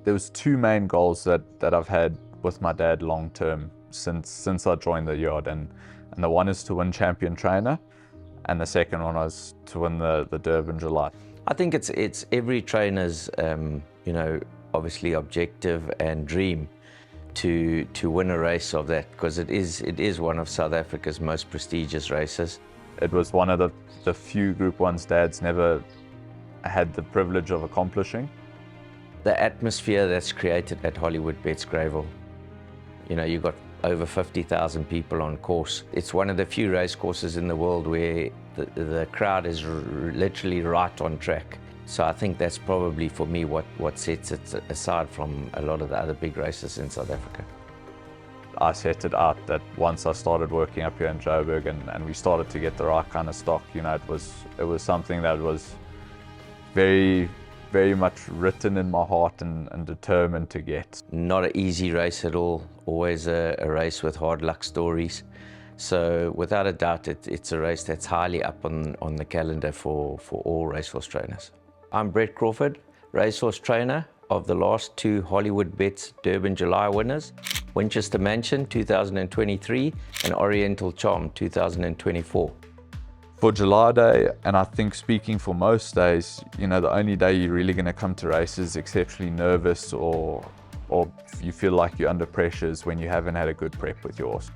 There was two main goals that I've had with my dad long term since I joined the yard, and the one is to win champion trainer, and the second one was to win the Durban July. I think it's every trainer's obviously objective and dream to win a race of that, because it is one of South Africa's most prestigious races. It was one of the few Group 1's dads never had the privilege of accomplishing. The atmosphere that's created at Hollywoodbets Gravel, you've got over 50,000 people on course. It's one of the few race courses in the world where the crowd is literally right on track. So I think that's probably for me what sets it aside from a lot of the other big races in South Africa. I set it out that once I started working up here in Joburg and we started to get the right kind of stock, it was something that was very, very much written in my heart and determined to get. Not an easy race at all, always a race with hard luck stories. So without a doubt, it's a race that's highly up on the calendar for all racehorse trainers. I'm Brett Crawford, racehorse trainer of the last two Hollywoodbets Durban July winners, Winchester Mansion 2023 and Oriental Charm 2024. For July Day, and I think speaking for most days, the only day you're really going to come to races exceptionally nervous or you feel like you're under pressure is when you haven't had a good prep with your horse.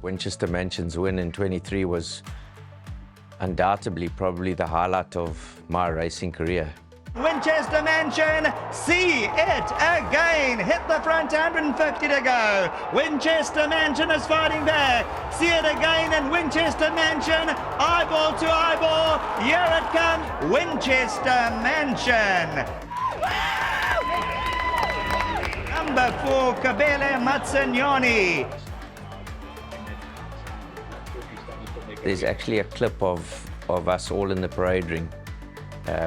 Winchester Mansion's win in 23 was undoubtedly probably the highlight of my racing career. Winchester Mansion, see it again. Hit the front, 150 to go. Winchester Mansion is fighting back. See it again, and Winchester Mansion, eyeball to eyeball. Here it comes, Winchester Mansion. Number 4, Kabele Matsunyoni. There's actually a clip of us all in the parade ring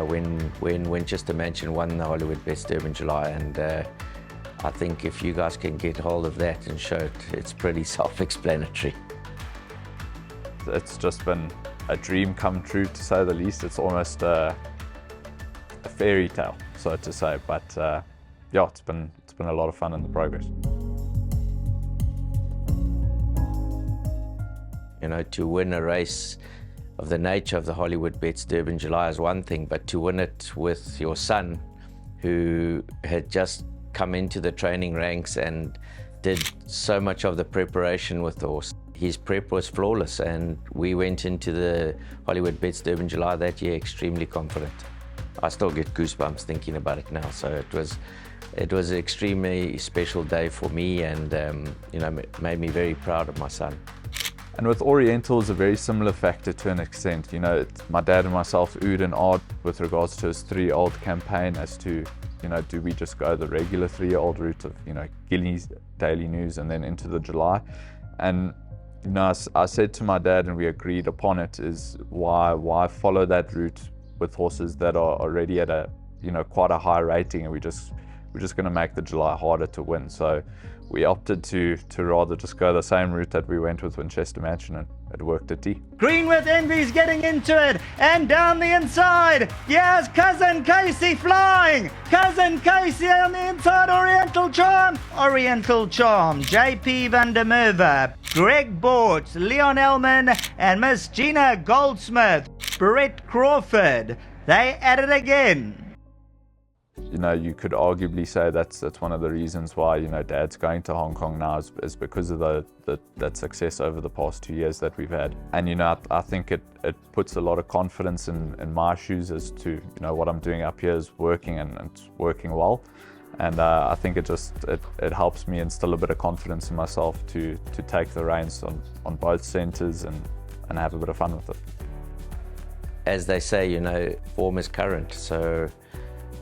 when Winchester Mansion won the Hollywoodbets Durban July, and I think if you guys can get hold of that and show it, it's pretty self-explanatory. It's just been a dream come true, to say the least. It's almost a fairy tale, so to say, but yeah, it's been a lot of fun in the progress. To win a race of the nature of the Hollywoodbets Durban July is one thing, but to win it with your son, who had just come into the training ranks and did so much of the preparation with the horse. His prep was flawless, and we went into the Hollywoodbets Durban July that year extremely confident. I still get goosebumps thinking about it now, so it was an extremely special day for me, and made me very proud of my son. And with Oriental, it's a very similar factor to an extent. My dad and myself oohed and ahed with regards to his 3-year-old campaign as to, do we just go the regular 3-year-old route of, Guineas, Daily News, and then into the July. And, I said to my dad, and we agreed upon it, is why follow that route with horses that are already at a, quite a high rating, and we're just going to make the July harder to win. So we opted to rather just go the same route that we went with Winchester Mansion, and it worked a T. Green with Envy's getting into it, and down the inside, yes, Cousin Casey flying. Cousin Casey on the inside, Oriental Charm, JP van der Merwe, Greg Bort, Leon Elman, and Miss Gina Goldsmith, Brett Crawford. They at it again. You could arguably say that's one of the reasons why, Dad's going to Hong Kong now is because of that success over the past 2 years that we've had. And, I think it puts a lot of confidence in my shoes as to, what I'm doing up here is working and it's working well. And I think it helps me instill a bit of confidence in myself to take the reins on both centres and have a bit of fun with it. As they say, form is current. So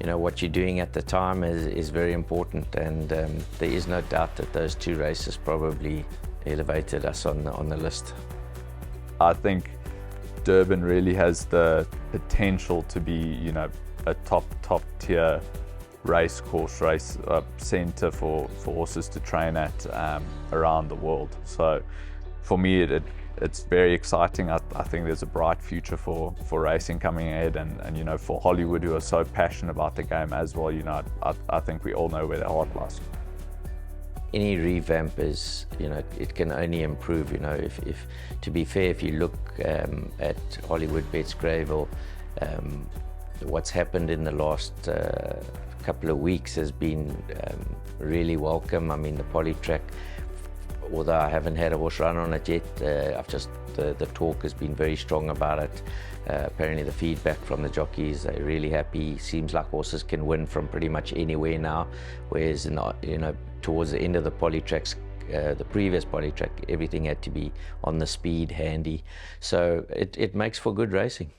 what you're doing at the time is very important, and there is no doubt that those two races probably elevated us on the list. I think Durban really has the potential to be, a top tier race centre for horses to train at around the world. So for me, it it's very exciting. I think there's a bright future for racing coming ahead, and you know, for Hollywood, who are so passionate about the game as well. You know, I think we all know where their heart lies. Any revamp is, you know, it can only improve. You know, if to be fair, if you look at Hollywoodbets Greyville, what's happened in the last couple of weeks has been really welcome. I mean, the polytrack, although I haven't had a horse run on it yet, the talk has been very strong about it. Apparently the feedback from the jockeys, they're really happy. Seems like horses can win from pretty much anywhere now, whereas you know, towards the end of the polytracks, the previous polytrack, everything had to be on the speed, handy. So it makes for good racing.